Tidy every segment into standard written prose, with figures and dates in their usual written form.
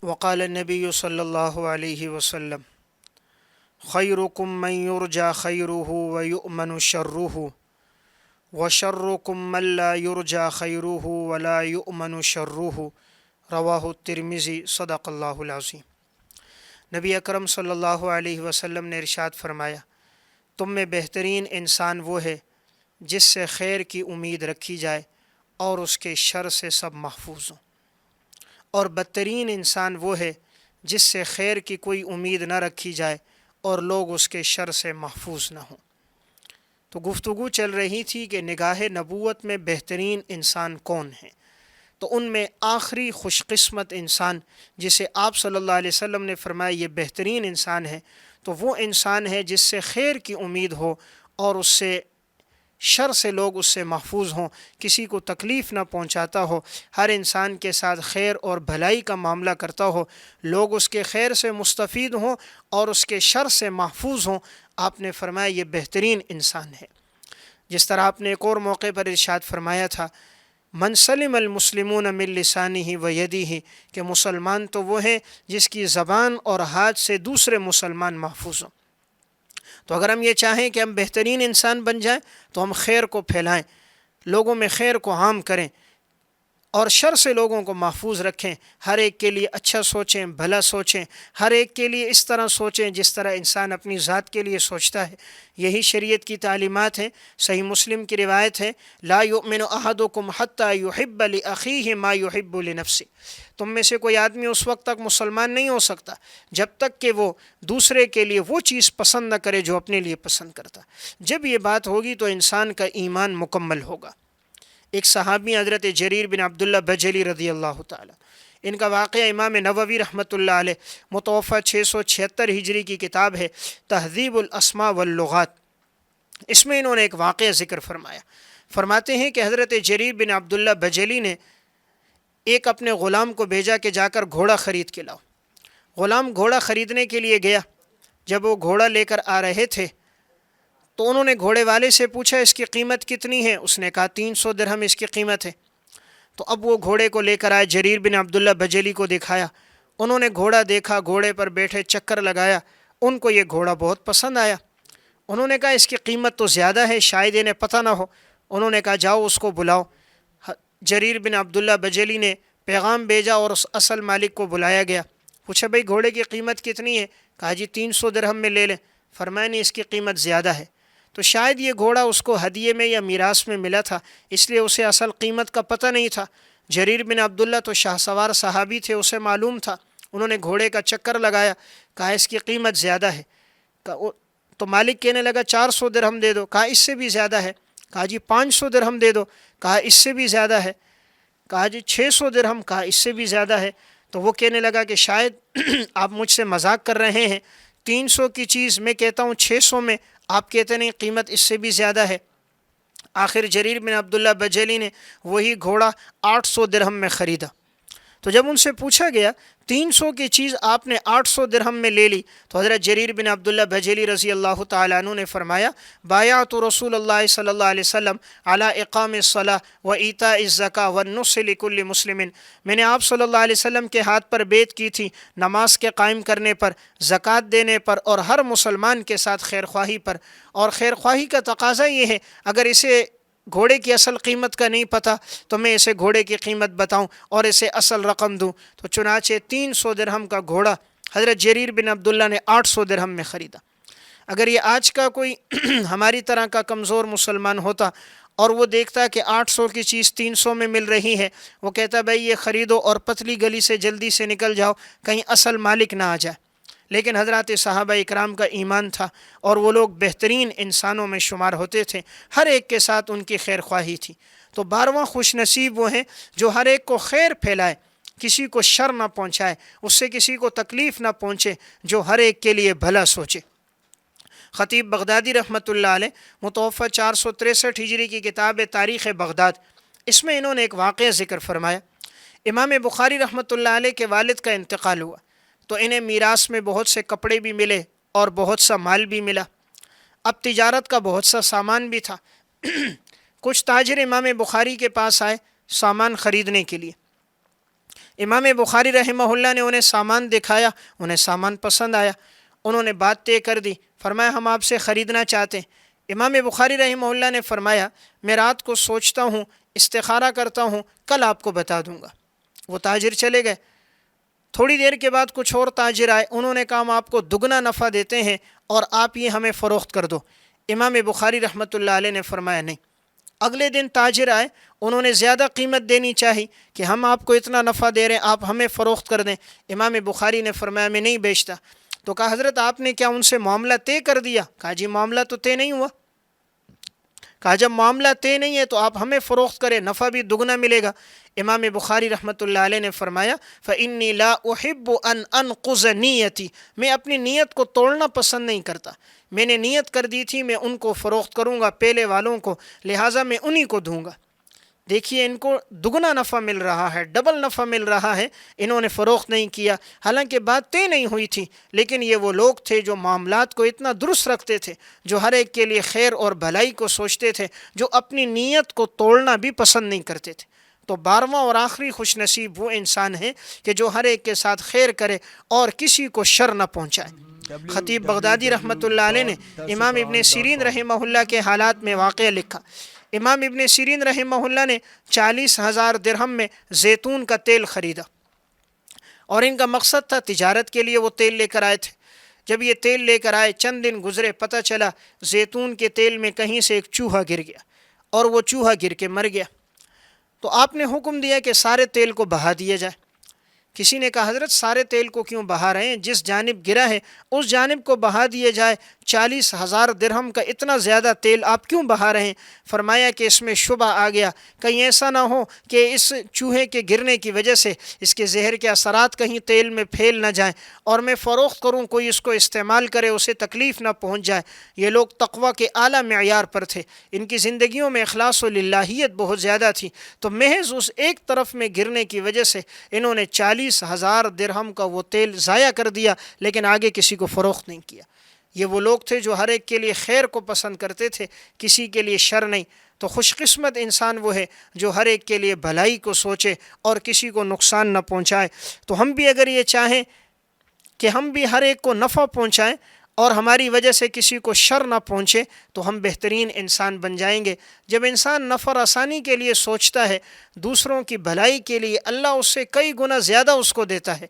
وقال النبی صلی اللہ علیہ وسلم خیرکم من یرجى خیرہ ویؤمن شرہ وشرکم من لا یرجى خیرہ ولا یؤمن شرہ رواہ الترمذی صدق اللہ العظیم۔ نبی اکرم صلی اللہ علیہ وسلم نے ارشاد فرمایا، تم میں بہترین انسان وہ ہے جس سے خیر کی امید رکھی جائے اور اس کے شر سے سب محفوظ ہوں، اور بدترین انسان وہ ہے جس سے خیر کی کوئی امید نہ رکھی جائے اور لوگ اس کے شر سے محفوظ نہ ہوں۔ تو گفتگو چل رہی تھی کہ نگاہ نبوت میں بہترین انسان کون ہیں، تو ان میں آخری خوش قسمت انسان جسے آپ صلی اللہ علیہ وسلم نے فرمایا یہ بہترین انسان ہے، تو وہ انسان ہے جس سے خیر کی امید ہو اور اس سے شر سے لوگ اس سے محفوظ ہوں، کسی کو تکلیف نہ پہنچاتا ہو، ہر انسان کے ساتھ خیر اور بھلائی کا معاملہ کرتا ہو، لوگ اس کے خیر سے مستفید ہوں اور اس کے شر سے محفوظ ہوں۔ آپ نے فرمایا یہ بہترین انسان ہے۔ جس طرح آپ نے ایک اور موقع پر ارشاد فرمایا تھا، من سلم المسلمون من لسانہ و یدہ، کہ مسلمان تو وہ ہیں جس کی زبان اور ہاتھ سے دوسرے مسلمان محفوظ ہوں۔ تو اگر ہم یہ چاہیں کہ ہم بہترین انسان بن جائیں تو ہم خیر کو پھیلائیں، لوگوں میں خیر کو عام کریں اور شر سے لوگوں کو محفوظ رکھیں، ہر ایک کے لیے اچھا سوچیں، بھلا سوچیں، ہر ایک کے لیے اس طرح سوچیں جس طرح انسان اپنی ذات کے لیے سوچتا ہے۔ یہی شریعت کی تعلیمات ہیں۔ صحیح مسلم کی روایت ہے، لا یؤمن احدکم حتی یحب لاخیہ ما یحب لنفسہ، تم میں سے کوئی آدمی اس وقت تک مسلمان نہیں ہو سکتا جب تک کہ وہ دوسرے کے لیے وہ چیز پسند نہ کرے جو اپنے لیے پسند کرتا۔ جب یہ بات ہوگی تو انسان کا ایمان مکمل ہوگا۔ ایک صحابی حضرت جریر بن عبداللہ بجلی رضی اللہ تعالی، ان کا واقعہ امام نووی رحمۃ اللہ علیہ متوفہ 676 ہجری کی کتاب ہے تہذیب الاسماء واللغات، اس میں انہوں نے ایک واقعہ ذکر فرمایا۔ فرماتے ہیں کہ حضرت جریر بن عبداللہ بجلی نے ایک اپنے غلام کو بھیجا کہ جا کر گھوڑا خرید کے لاؤ۔ غلام گھوڑا خریدنے کے لیے گیا۔ جب وہ گھوڑا لے کر آ رہے تھے تو انہوں نے گھوڑے والے سے پوچھا اس کی قیمت کتنی ہے؟ اس نے کہا 300 درہم اس کی قیمت ہے۔ تو اب وہ گھوڑے کو لے کر آئے، جریر بن عبداللہ بجلی کو دکھایا، انہوں نے گھوڑا دیکھا، گھوڑے پر بیٹھے چکر لگایا، ان کو یہ گھوڑا بہت پسند آیا۔ انہوں نے کہا اس کی قیمت تو زیادہ ہے، شاید انہیں پتہ نہ ہو۔ انہوں نے کہا جاؤ اس کو بلاؤ۔ جریر بن عبداللہ بجلی نے پیغام بھیجا اور اس اصل مالک کو بلایا گیا۔ پوچھا بھئی گھوڑے کی قیمت کتنی ہے؟ کہا جی 300 درہم میں لے لیں۔ فرمایا نہیں، اس کی قیمت زیادہ ہے۔ تو شاید یہ گھوڑا اس کو ہدیے میں یا میراث میں ملا تھا، اس لیے اسے اصل قیمت کا پتہ نہیں تھا۔ جریر بن عبداللہ تو شاہ سوار صحابی تھے، اسے معلوم تھا۔ انہوں نے گھوڑے کا چکر لگایا، کہا اس کی قیمت زیادہ ہے۔ تو مالک کہنے لگا 400 درہم دے دو، کہا اس سے بھی زیادہ ہے۔ کہا جی 500 درہم دے دو، کہا اس سے بھی زیادہ ہے۔ کہا جی 600 درہم، کہا اس سے بھی زیادہ ہے۔ تو وہ کہنے لگا کہ شاید آپ مجھ سے مذاق کر رہے ہیں، 300 کی چیز میں کہتا ہوں 600 میں، آپ کہتے نہیں قیمت اس سے بھی زیادہ ہے۔ آخر جریر بن عبداللہ بجلی نے وہی گھوڑا 800 درہم میں خریدا۔ تو جب ان سے پوچھا گیا 300 کی چیز آپ نے 800 درہم میں لے لی، تو حضرت جریر بن عبداللہ بجلی رضی اللہ تعالیٰ عنہ نے فرمایا، بایعت رسول اللہ صلی اللہ علیہ وسلم علی اقام الصلاۃ و ایتاء الزکاۃ والنصح لکل مسلم، میں نے آپ صلی اللہ علیہ وسلم کے ہاتھ پر بیعت کی تھی نماز کے قائم کرنے پر، زکوٰۃ دینے پر، اور ہر مسلمان کے ساتھ خیر خواہی پر۔ اور خیر خواہی کا تقاضا یہ ہے، اگر اسے گھوڑے کی اصل قیمت کا نہیں پتہ تو میں اسے گھوڑے کی قیمت بتاؤں اور اسے اصل رقم دوں۔ تو چنانچہ 300 درہم کا گھوڑا حضرت جریر بن عبداللہ نے 800 درہم میں خریدا۔ اگر یہ آج کا کوئی ہماری طرح کا کمزور مسلمان ہوتا اور وہ دیکھتا کہ 800 کی چیز 300 میں مل رہی ہے، وہ کہتا بھائی یہ خریدو اور پتلی گلی سے جلدی سے نکل جاؤ کہیں اصل مالک نہ آ جائے۔ لیکن حضرات صحابہ اکرام کا ایمان تھا اور وہ لوگ بہترین انسانوں میں شمار ہوتے تھے، ہر ایک کے ساتھ ان کی خیر خواہی تھی۔ تو 12واں خوش نصیب وہ ہیں جو ہر ایک کو خیر پھیلائے، کسی کو شر نہ پہنچائے، اس سے کسی کو تکلیف نہ پہنچے، جو ہر ایک کے لیے بھلا سوچے۔ خطیب بغدادی رحمۃ اللہ علیہ متوفہ 463 ہجری کی کتاب تاریخ بغداد، اس میں انہوں نے ایک واقعہ ذکر فرمایا۔ امام بخاری رحمۃ اللہ علیہ کے والد کا انتقال ہوا تو انہیں میراث میں بہت سے کپڑے بھی ملے اور بہت سا مال بھی ملا۔ اب تجارت کا بہت سا سامان بھی تھا۔ کچھ تاجر امام بخاری کے پاس آئے سامان خریدنے کے لیے۔ امام بخاری رحمہ اللہ نے انہیں سامان دکھایا، انہیں سامان پسند آیا، انہوں نے بات طے کر دی، فرمایا ہم آپ سے خریدنا چاہتے ہیں۔ امام بخاری رحمہ اللہ نے فرمایا میں رات کو سوچتا ہوں، استخارہ کرتا ہوں، کل آپ کو بتا دوں گا۔ وہ تاجر چلے گئے۔ تھوڑی دیر کے بعد کچھ اور تاجر آئے، انہوں نے کہا ہم آپ کو دگنا نفع دیتے ہیں اور آپ یہ ہمیں فروخت کر دو۔ امام بخاری رحمۃ اللہ علیہ نے فرمایا نہیں۔ اگلے دن تاجر آئے، انہوں نے زیادہ قیمت دینی چاہی کہ ہم آپ کو اتنا نفع دے رہے ہیں، آپ ہمیں فروخت کر دیں۔ امام بخاری نے فرمایا میں نہیں بیچتا۔ تو کہا حضرت آپ نے کیا ان سے معاملہ طے کر دیا؟ کہا جی معاملہ تو طے نہیں ہوا۔ کہا جب معاملہ طے نہیں ہے تو آپ ہمیں فروخت کریں، نفع بھی دگنا ملے گا۔ امام بخاری رحمۃ اللہ علیہ نے فرمایا فإنی لا احب ان انقض نیتی، میں اپنی نیت کو توڑنا پسند نہیں کرتا۔ میں نے نیت کر دی تھی میں ان کو فروخت کروں گا، پہلے والوں کو، لہٰذا میں انہی کو دوں گا۔ دیکھیے ان کو دگنا نفع مل رہا ہے، ڈبل نفع مل رہا ہے، انہوں نے فروخت نہیں کیا، حالانکہ بات طے نہیں ہوئی تھی، لیکن یہ وہ لوگ تھے جو معاملات کو اتنا درست رکھتے تھے، جو ہر ایک کے لیے خیر اور بھلائی کو سوچتے تھے، جو اپنی نیت کو توڑنا بھی پسند نہیں کرتے تھے۔ تو 12واں اور آخری خوش نصیب وہ انسان ہے کہ جو ہر ایک کے ساتھ خیر کرے اور کسی کو شر نہ پہنچائے۔ خطیب بغدادی رحمۃ اللہ علیہ نے امام ابن سیرین رحمہ اللہ کے حالات میں واقعہ لکھا۔ امام ابن سیرین رحمہ اللہ نے 40,000 درہم میں زیتون کا تیل خریدا، اور ان کا مقصد تھا تجارت کے لیے وہ تیل لے کر آئے تھے۔ جب یہ تیل لے کر آئے، چند دن گزرے، پتہ چلا زیتون کے تیل میں کہیں سے ایک چوہا گر گیا، اور وہ چوہا گر کے مر گیا۔ تو آپ نے حکم دیا کہ سارے تیل کو بہا دیا جائے۔ کسی نے کہا حضرت سارے تیل کو کیوں بہا رہے ہیں، جس جانب گرا ہے اس جانب کو بہا دیے جائے، 40,000 درہم کا اتنا زیادہ تیل آپ کیوں بہا رہے ہیں؟ فرمایا کہ اس میں شبہ آ گیا، کہیں ایسا نہ ہو کہ اس چوہے کے گرنے کی وجہ سے اس کے زہر کے اثرات کہیں تیل میں پھیل نہ جائیں، اور میں فروخت کروں، کوئی اس کو استعمال کرے، اسے تکلیف نہ پہنچ جائے۔ یہ لوگ تقویٰ کے اعلیٰ معیار پر تھے، ان کی زندگیوں میں اخلاص و للہیت بہت زیادہ تھی، تو محض اس ایک طرف میں گرنے کی وجہ سے انہوں نے 40,000 درہم کا وہ تیل ضائع کر دیا، لیکن آگے کسی کو فروخت نہیں کیا۔ یہ وہ لوگ تھے جو ہر ایک کے لیے خیر کو پسند کرتے تھے، کسی کے لیے شر نہیں۔ تو خوش قسمت انسان وہ ہے جو ہر ایک کے لیے بھلائی کو سوچے اور کسی کو نقصان نہ پہنچائے۔ تو ہم بھی اگر یہ چاہیں کہ ہم بھی ہر ایک کو نفع پہنچائیں اور ہماری وجہ سے کسی کو شر نہ پہنچے، تو ہم بہترین انسان بن جائیں گے۔ جب انسان نفع رسانی کے لیے سوچتا ہے، دوسروں کی بھلائی کے لیے، اللہ اس سے کئی گنا زیادہ اس کو دیتا ہے۔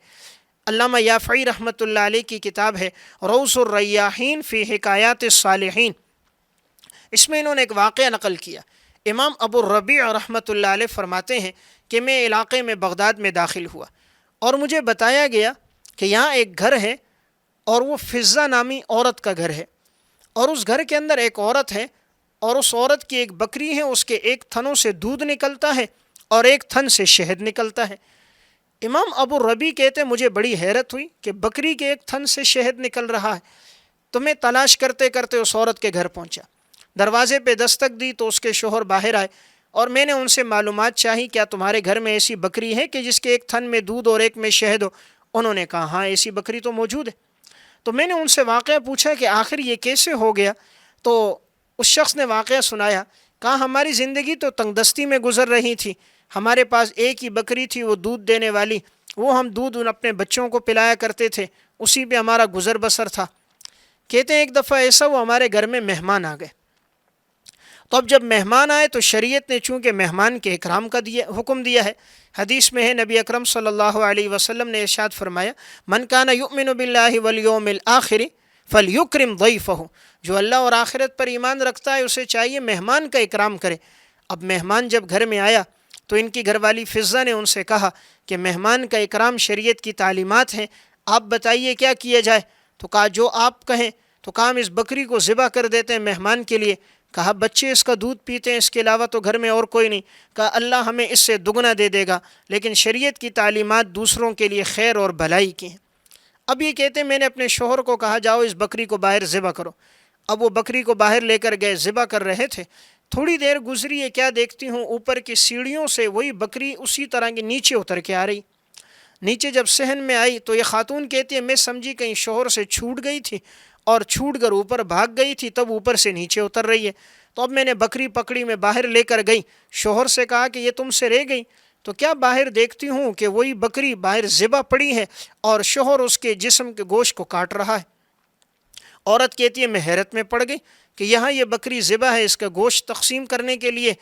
علامہ یافعی رحمۃ اللہ علیہ کی کتاب ہے روض الریاحین فی حکایات الصالحین، اس میں انہوں نے ایک واقعہ نقل کیا۔ امام ابو الربیع رحمۃ اللہ علیہ فرماتے ہیں کہ میں علاقے میں بغداد میں داخل ہوا، اور مجھے بتایا گیا کہ یہاں ایک گھر ہے، اور وہ فضہ نامی عورت کا گھر ہے، اور اس گھر کے اندر ایک عورت ہے، اور اس عورت کی ایک بکری ہے، اس کے ایک تھنوں سے دودھ نکلتا ہے اور ایک تھن سے شہد نکلتا ہے۔ امام ابو الربیع کہتے مجھے بڑی حیرت ہوئی کہ بکری کے ایک تھن سے شہد نکل رہا ہے، تو میں تلاش کرتے کرتے اس عورت کے گھر پہنچا، دروازے پہ دستک دی تو اس کے شوہر باہر آئے، اور میں نے ان سے معلومات چاہی کیا تمہارے گھر میں ایسی بکری ہے کہ جس کے ایک تھن میں دودھ اور ایک میں شہد ہو؟ انہوں نے کہا ہاں ایسی بکری تو موجود ہے۔ تو میں نے ان سے واقعہ پوچھا کہ آخر یہ کیسے ہو گیا؟ تو اس شخص نے واقعہ سنایا، کہا ہماری زندگی تو تنگ دستی میں گزر رہی تھی، ہمارے پاس ایک ہی بکری تھی، وہ دودھ دینے والی، وہ ہم دودھ اپنے بچوں کو پلایا کرتے تھے، اسی پہ ہمارا گزر بسر تھا۔ کہتے ہیں ایک دفعہ ایسا وہ ہمارے گھر میں مہمان آ گئے، تو اب جب مہمان آئے تو شریعت نے چونکہ مہمان کے اکرام کا حکم دیا ہے، حدیث میں ہے نبی اکرم صلی اللہ علیہ وسلم نے ارشاد فرمایا من کان یؤمن باللہ والیوم الآخر فلیکرم ضیفہ، جو اللہ اور آخرت پر ایمان رکھتا ہے اسے چاہیے مہمان کا اکرام کرے۔ اب مہمان جب گھر میں آیا تو ان کی گھر والی فضہ نے ان سے کہا کہ مہمان کا اکرام شریعت کی تعلیمات ہیں، آپ بتائیے کیا کیا جائے؟ تو کہا جو آپ کہیں۔ تو کہا ہم اس بکری کو ذبح کر دیتے ہیں مہمان کے لیے۔ کہا بچے اس کا دودھ پیتے ہیں، اس کے علاوہ تو گھر میں اور کوئی نہیں۔ کہا اللہ ہمیں اس سے دگنا دے دے گا، لیکن شریعت کی تعلیمات دوسروں کے لیے خیر اور بھلائی کی ہیں۔ اب یہ کہتے ہیں میں نے اپنے شوہر کو کہا جاؤ اس بکری کو باہر ذبح کرو۔ اب وہ بکری کو باہر لے کر گئے، ذبح کر رہے تھے۔ تھوڑی دیر گزری ہے، کیا دیکھتی ہوں اوپر کی سیڑھیوں سے وہی بکری اسی طرح کی نیچے اتر کے آ رہی۔ نیچے جب صحن میں آئی تو یہ خاتون کہتی ہے میں سمجھی کہیں شوہر سے چھوٹ گئی تھی اور چھوٹ کر اوپر بھاگ گئی تھی، تب اوپر سے نیچے اتر رہی ہے۔ تو اب میں نے بکری پکڑی، میں باہر لے کر گئی، شوہر سے کہا کہ یہ تم سے رہ گئی؟ تو کیا باہر دیکھتی ہوں کہ وہی بکری باہر ذبح پڑی ہے اور شوہر اس کے جسم کے گوشت کو کاٹ رہا ہے۔ عورت کہتی ہے میں حیرت میں پڑ گئی کہ یہاں یہ بکری ذبح ہے، اس کا گوشت تقسیم کرنے کے لیے،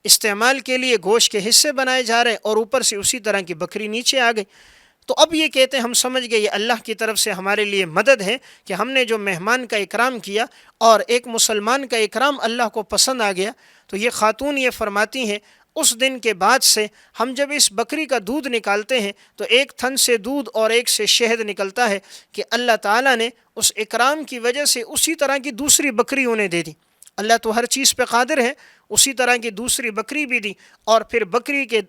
استعمال کے لیے گوشت کے حصے بنائے جا رہے ہیں، اور اوپر سے اسی طرح کی بکری نیچے آ گئی۔ تو اب یہ کہتے ہیں ہم سمجھ گئے یہ اللہ کی طرف سے ہمارے لیے مدد ہے کہ ہم نے جو مہمان کا اکرام کیا اور ایک مسلمان کا اکرام اللہ کو پسند آ گیا۔ تو یہ خاتون یہ فرماتی ہیں اس دن کے بعد سے ہم جب اس بکری کا دودھ نکالتے ہیں تو ایک تھن سے دودھ اور ایک سے شہد نکلتا ہے کہ اللہ تعالیٰ نے اس اکرام کی وجہ سے اسی طرح کی دوسری بکری انہیں دے دی۔ اللہ تو ہر چیز پہ قادر ہے، اسی طرح کی دوسری بکری بھی دی، اور پھر بکری کے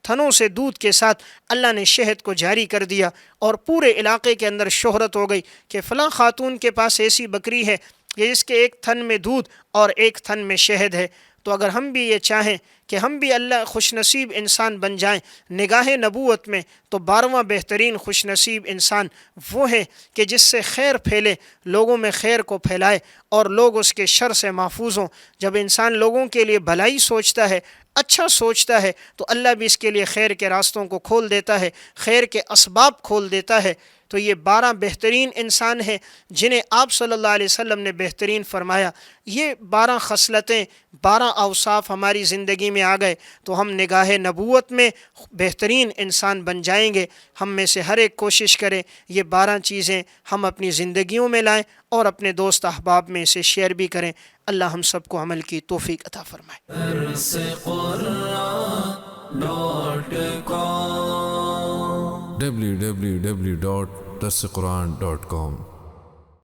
تھنوں سے دودھ کے ساتھ اللہ نے شہد کو جاری کر دیا، اور پورے علاقے کے اندر شہرت ہو گئی کہ فلاں خاتون کے پاس ایسی بکری ہے کہ جس کے ایک تھن میں دودھ اور ایک تھن میں شہد ہے۔ تو اگر ہم بھی یہ چاہیں کہ ہم بھی اللہ خوش نصیب انسان بن جائیں نگاہ نبوت میں، تو 12واں بہترین خوش نصیب انسان وہ ہے کہ جس سے خیر پھیلے، لوگوں میں خیر کو پھیلائے اور لوگ اس کے شر سے محفوظ ہوں۔ جب انسان لوگوں کے لیے بھلائی سوچتا ہے، اچھا سوچتا ہے، تو اللہ بھی اس کے لیے خیر کے راستوں کو کھول دیتا ہے، خیر کے اسباب کھول دیتا ہے۔ تو یہ 12 بہترین انسان ہیں جنہیں آپ صلی اللہ علیہ وسلم نے بہترین فرمایا۔ یہ 12 خصلتیں، 12 اوصاف ہماری زندگی میں آ گئے تو ہم نگاہ نبوت میں بہترین انسان بن جائیں گے۔ ہم میں سے ہر ایک کوشش کرے یہ 12 چیزیں ہم اپنی زندگیوں میں لائیں اور اپنے دوست احباب میں اسے شیئر بھی کریں۔ اللہ ہم سب کو عمل کی توفیق عطا فرمائے۔ www.darsequran.com